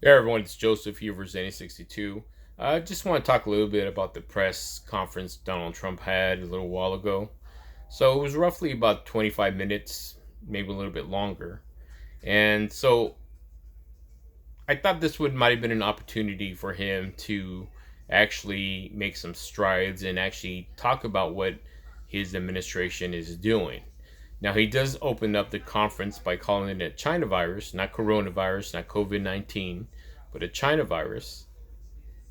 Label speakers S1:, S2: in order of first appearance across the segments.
S1: Hey everyone, it's Joseph here for Zenny62. I just want to talk a little bit about the press conference Donald Trump had a little while ago. So it was roughly about 25 minutes, maybe a little bit longer. And so I thought this would might have been an opportunity for him to actually make some strides and actually talk about what his administration is doing. Now he does open up the conference by calling it a China virus, not coronavirus, not COVID-19, but a China virus.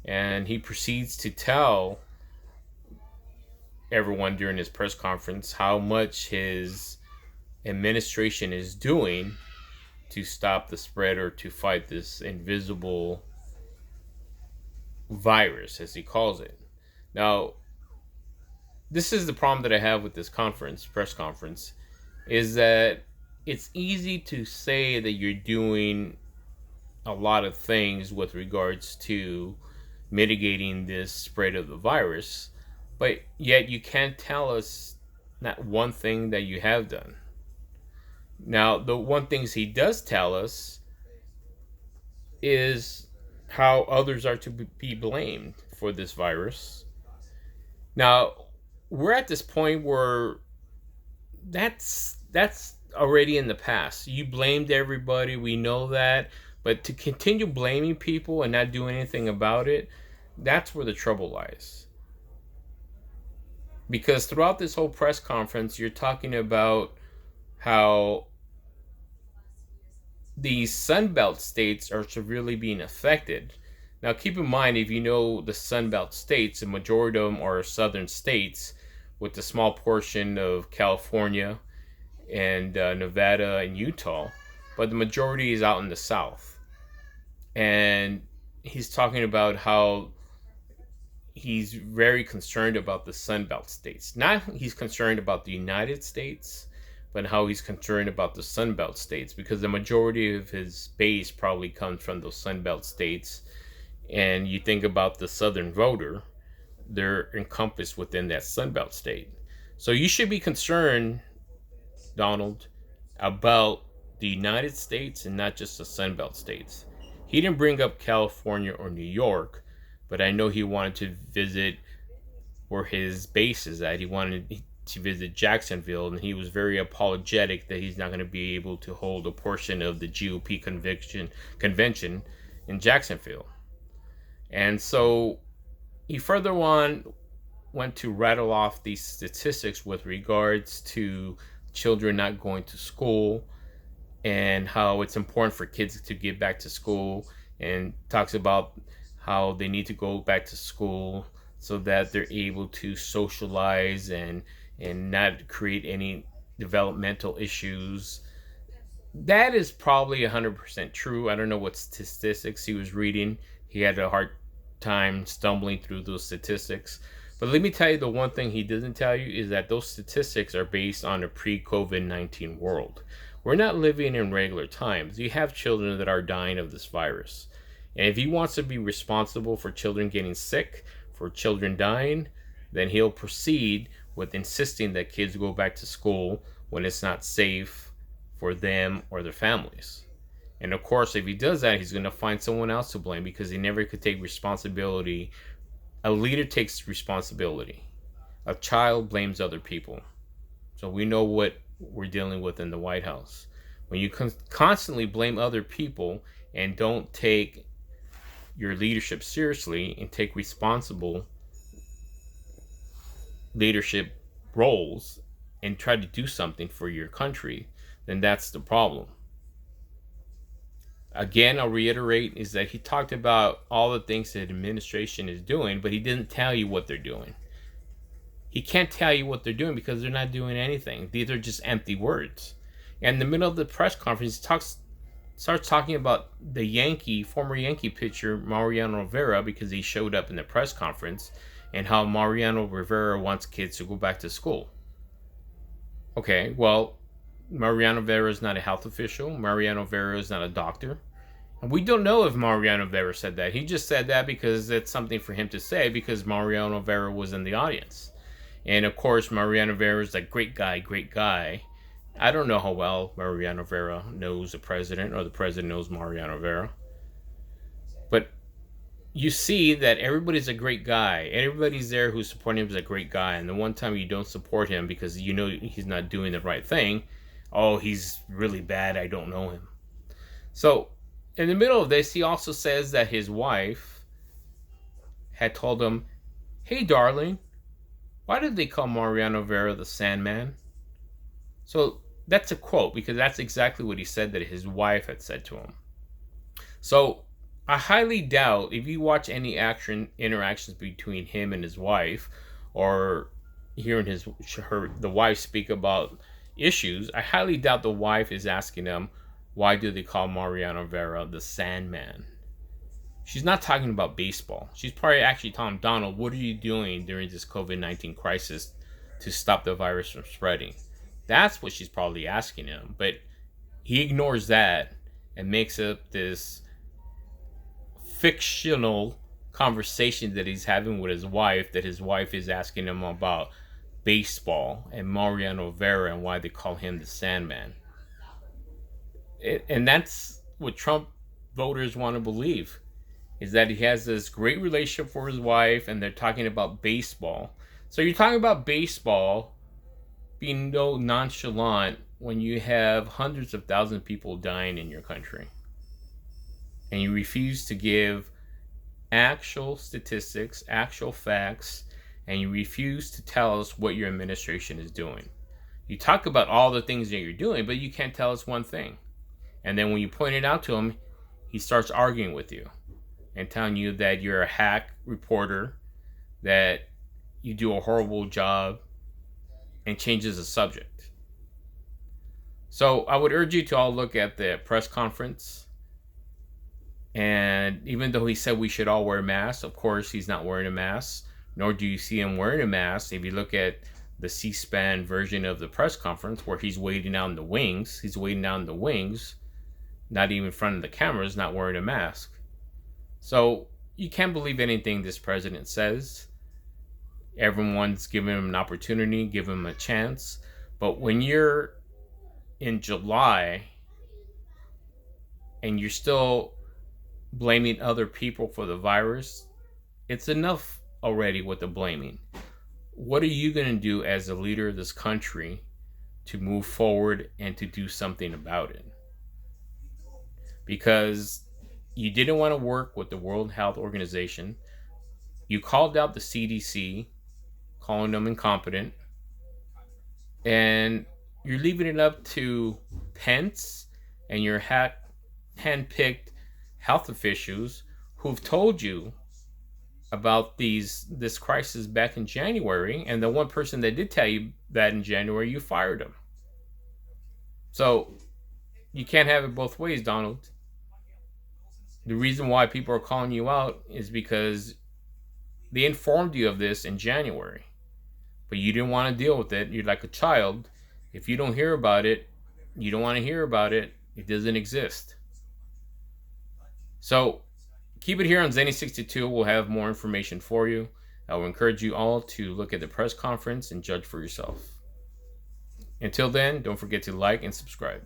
S1: And he proceeds to tell everyone during his press conference how much his administration is doing to stop the spread or to fight this invisible virus, as he calls it. Now, this is the problem that I have with this press conference, is that it's easy to say that you're doing a lot of things with regards to mitigating this spread of the virus, but yet you can't tell us not one thing that you have done. Now, the one things he does tell us is how others are to be blamed for this virus. Now, we're at this point where that's already in the past. You blamed everybody, we know that, but to continue blaming people and not doing anything about it, that's where the trouble lies. Because throughout this whole press conference, you're talking about how these Sunbelt states are severely being affected. Now, keep in mind, if you know the Sunbelt states, the majority of them are southern states, with a small portion of California and Nevada and Utah, but the majority is out in the South. And he's talking about how he's very concerned about the Sunbelt states. Not he's concerned about the United States, but how he's concerned about the Sunbelt states, because the majority of his base probably comes from those Sunbelt states. And you think about the Southern voter, they're encompassed within that Sunbelt state. So you should be concerned, Donald, about the United States and not just the Sunbelt states. He didn't bring up California or New York, but I know he wanted to visit where his base is at. He wanted to visit Jacksonville, and he was very apologetic that he's not going to be able to hold a portion of the GOP convention in Jacksonville. And so he further on went to rattle off these statistics with regards to children not going to school and how it's important for kids to get back to school, and talks about how they need to go back to school so that they're able to socialize and not create any developmental issues. That is probably 100% true. I don't know what statistics he was reading. He had a hard time stumbling through those statistics. But let me tell you, the one thing he doesn't tell you is that those statistics are based on a pre-COVID-19 world. We're not living in regular times. You have children that are dying of this virus. And if he wants to be responsible for children getting sick, for children dying, then he'll proceed with insisting that kids go back to school when it's not safe for them or their families. And of course, if he does that, he's going to find someone else to blame, because he never could take responsibility. A leader takes responsibility. A child blames other people. So we know what we're dealing with in the White House. When you constantly blame other people and don't take your leadership seriously and take responsible leadership roles and try to do something for your country, then that's the problem. Again, I'll reiterate, is that he talked about all the things that administration is doing, but he didn't tell you what they're doing. He can't tell you what they're doing because they're not doing anything. These are just empty words. And in the middle of the press conference, he starts talking about the former Yankee pitcher Mariano Rivera, because he showed up in the press conference, and how Mariano Rivera wants kids to go back to school. Okay, well, Mariano Rivera is not a health official. Mariano Rivera is not a doctor. And we don't know if Mariano Rivera said that. He just said that because it's something for him to say, because Mariano Rivera was in the audience. And of course, Mariano Rivera is a great guy, great guy. I don't know how well Mariano Rivera knows the president, or the president knows Mariano Rivera. you see that everybody's a great guy. Everybody's there who's supporting him is a great guy. And the one time you don't support him because you know he's not doing the right thing, oh, he's really bad. I don't know him. So in the middle of this, he also says that his wife had told him, "Hey, darling, why did they call Mariano Vera the Sandman?" So that's a quote because that's exactly what he said that his wife had said to him. So I highly doubt if you watch any action interactions between him and his wife, or hearing the wife speak about issues, I highly doubt the wife is asking him, why do they call Mariano Vera the Sandman? She's not talking about baseball. She's probably actually telling him, Donald, what are you doing during this COVID-19 crisis to stop the virus from spreading? That's what she's probably asking him. But he ignores that and makes up this fictional conversation that he's having with his wife, that his wife is asking him about baseball and Mariano Vera and why they call him the Sandman. And that's what Trump voters want to believe, is that he has this great relationship for his wife and they're talking about baseball. So you're talking about baseball being no nonchalant when you have hundreds of thousands of people dying in your country. And you refuse to give actual statistics, actual facts, and you refuse to tell us what your administration is doing. You talk about all the things that you're doing, but you can't tell us one thing. And then when you point it out to him, he starts arguing with you and telling you that you're a hack reporter, that you do a horrible job, and changes the subject. So I would urge you to all look at the press conference. And even though he said we should all wear masks, of course he's not wearing a mask, nor do you see him wearing a mask. If you look at the C-SPAN version of the press conference where he's waiting out in the wings, not even in front of the cameras, not wearing a mask. So you can't believe anything this president says. Everyone's giving him an opportunity, giving him a chance. But when you're in July and you're still blaming other people for the virus, it's enough already with the blaming. What are you going to do as a leader of this country to move forward and to do something about it? Because you didn't want to work with the World Health Organization. You called out the CDC, calling them incompetent, and you're leaving it up to Pence and your hand-picked health officials who've told you about this crisis back in January, and the one person that did tell you that in January, you fired him. So you can't have it both ways, Donald. The reason why people are calling you out is because they informed you of this in January, but you didn't want to deal with it. You're like a child. If you don't hear about it, you don't want to hear about it. It doesn't exist. So keep it here on Zenny62. We'll have more information for you. I will encourage you all to look at the press conference and judge for yourself. Until then, don't forget to like and subscribe.